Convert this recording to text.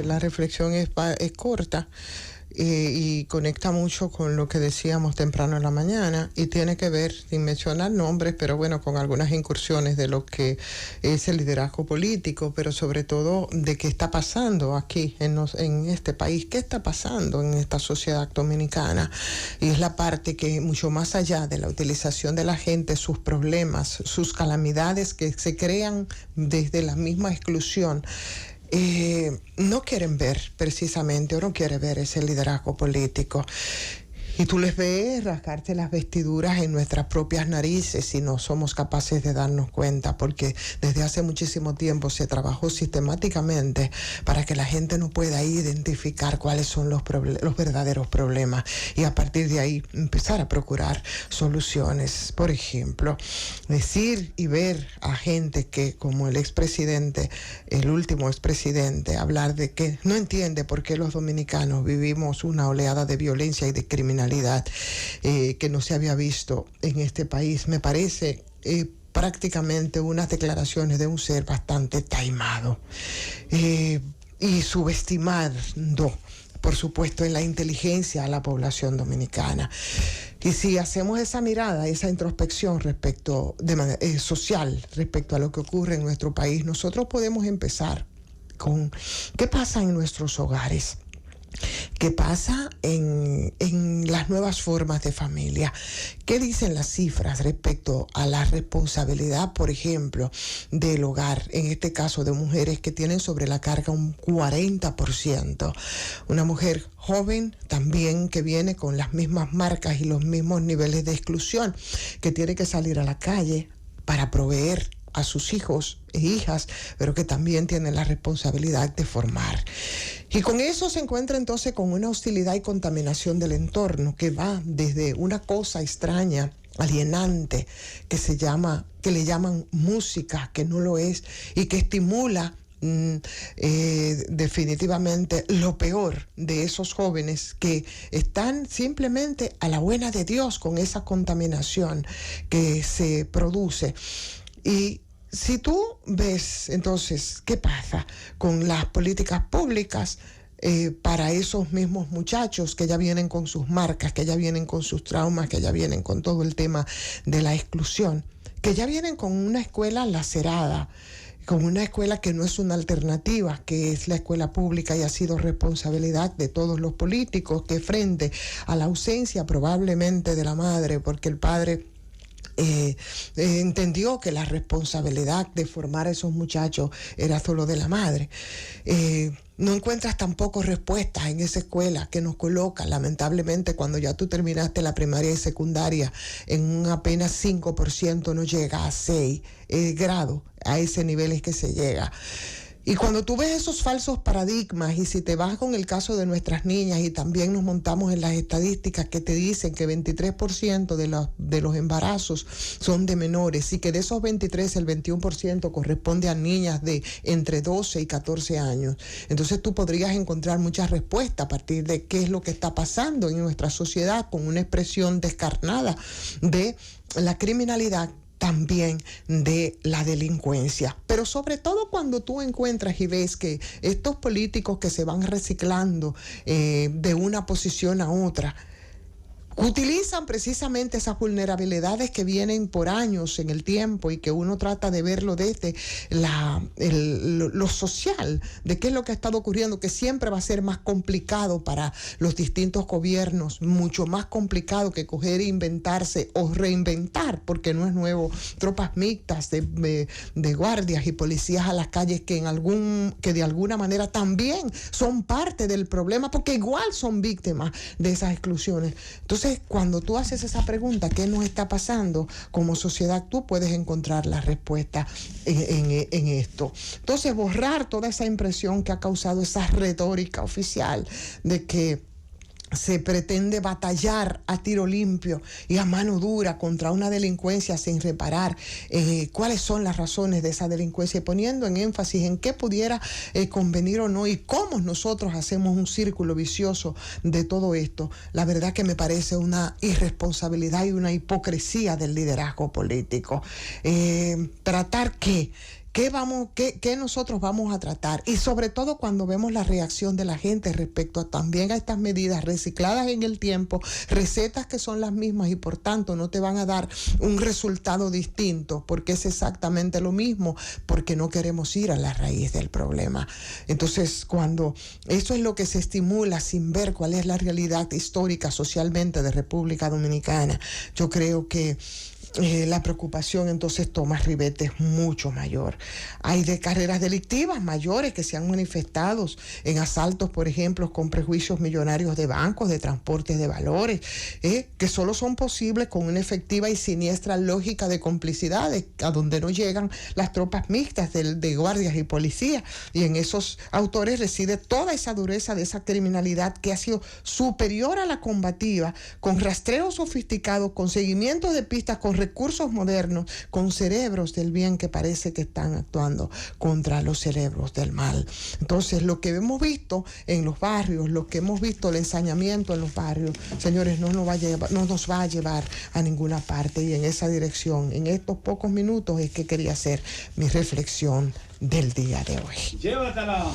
la reflexión es corta. Y conecta mucho con lo que decíamos temprano en la mañana y tiene que ver, sin mencionar nombres, pero bueno, con algunas incursiones de lo que es el liderazgo político, pero sobre todo de qué está pasando aquí en este país, qué está pasando en esta sociedad dominicana. Y es la parte que mucho más allá de la utilización de la gente, sus problemas, sus calamidades que se crean desde la misma exclusión, no quieren ver precisamente, o no quiere ver ese liderazgo político. Y tú les ves rascarse las vestiduras en nuestras propias narices y no somos capaces de darnos cuenta, porque desde hace muchísimo tiempo se trabajó sistemáticamente para que la gente no pueda identificar cuáles son los verdaderos problemas y a partir de ahí empezar a procurar soluciones. Por ejemplo, decir y ver a gente que, como el expresidente, el último expresidente, hablar de que no entiende por qué los dominicanos vivimos una oleada de violencia y de criminalidad que no se había visto en este país, me parece prácticamente unas declaraciones de un ser bastante taimado y subestimando, por supuesto, en la inteligencia a la población dominicana. Y si hacemos esa mirada, esa introspección respecto social, respecto a lo que ocurre en nuestro país, nosotros podemos empezar con qué pasa en nuestros hogares. ¿Qué pasa en las nuevas formas de familia? ¿Qué dicen las cifras respecto a la responsabilidad, por ejemplo, del hogar? En este caso de mujeres que tienen sobre la carga un 40%. Una mujer joven también que viene con las mismas marcas y los mismos niveles de exclusión, que tiene que salir a la calle para proveer a sus hijos e hijas, pero que también tienen la responsabilidad de formar. Y con eso se encuentra entonces con una hostilidad y contaminación del entorno que va desde una cosa extraña, alienante, que le llaman música, que no lo es, y que estimula definitivamente lo peor de esos jóvenes que están simplemente a la buena de Dios con esa contaminación que se produce. Y si tú ves, entonces, ¿qué pasa con las políticas públicas para esos mismos muchachos que ya vienen con sus marcas, que ya vienen con sus traumas, que ya vienen con todo el tema de la exclusión, que ya vienen con una escuela lacerada, con una escuela que no es una alternativa, que es la escuela pública y ha sido responsabilidad de todos los políticos que frente a la ausencia probablemente de la madre, porque el padre entendió que la responsabilidad de formar a esos muchachos era solo de la madre. No encuentras tampoco respuestas en esa escuela que nos coloca, lamentablemente, cuando ya tú terminaste la primaria y secundaria, en un apenas 5%, no llega a 6 grados, a ese nivel es que se llega. Y cuando tú ves esos falsos paradigmas, y si te vas con el caso de nuestras niñas, y también nos montamos en las estadísticas que te dicen que 23% de los embarazos son de menores, y que de esos 23, el 21% corresponde a niñas de entre 12 y 14 años. Entonces tú podrías encontrar muchas respuestas a partir de qué es lo que está pasando en nuestra sociedad con una expresión descarnada de la criminalidad, también de la delincuencia. Pero sobre todo cuando tú encuentras y ves que estos políticos que se van reciclando de una posición a otra, utilizan precisamente esas vulnerabilidades que vienen por años en el tiempo y que uno trata de verlo desde lo social, de qué es lo que ha estado ocurriendo, que siempre va a ser más complicado para los distintos gobiernos, mucho más complicado que coger e inventarse o reinventar, porque no es nuevo, tropas mixtas de guardias y policías a las calles que de alguna manera también son parte del problema, porque igual son víctimas de esas exclusiones. Entonces, cuando tú haces esa pregunta, ¿qué nos está pasando como sociedad? Tú puedes encontrar la respuesta en esto. Entonces, borrar toda esa impresión que ha causado esa retórica oficial de que se pretende batallar a tiro limpio y a mano dura contra una delincuencia sin reparar cuáles son las razones de esa delincuencia y poniendo en énfasis en qué pudiera convenir o no y cómo nosotros hacemos un círculo vicioso de todo esto. La verdad que me parece una irresponsabilidad y una hipocresía del liderazgo político. Tratar que qué nosotros vamos a tratar, y sobre todo cuando vemos la reacción de la gente respecto también a estas medidas recicladas en el tiempo, recetas que son las mismas y por tanto no te van a dar un resultado distinto porque es exactamente lo mismo, porque no queremos ir a la raíz del problema. Entonces, cuando eso es lo que se estimula sin ver cuál es la realidad histórica socialmente de República Dominicana, yo creo que la preocupación entonces toma ribetes mucho mayor. Hay de carreras delictivas mayores que se han manifestado en asaltos, por ejemplo, con prejuicios millonarios de bancos, de transportes de valores, que solo son posibles con una efectiva y siniestra lógica de complicidades, a donde no llegan las tropas mixtas de guardias y policías, y en esos autores reside toda esa dureza de esa criminalidad que ha sido superior a la combativa, con rastreo sofisticado, con seguimientos de pistas, con recursos modernos, con cerebros del bien que parece que están actuando contra los cerebros del mal. Entonces, lo que hemos visto en los barrios, lo que hemos visto, el ensañamiento en los barrios, señores, no nos va a llevar a ninguna parte, y en esa dirección, en estos pocos minutos, es que quería hacer mi reflexión del día de hoy. Llévatela.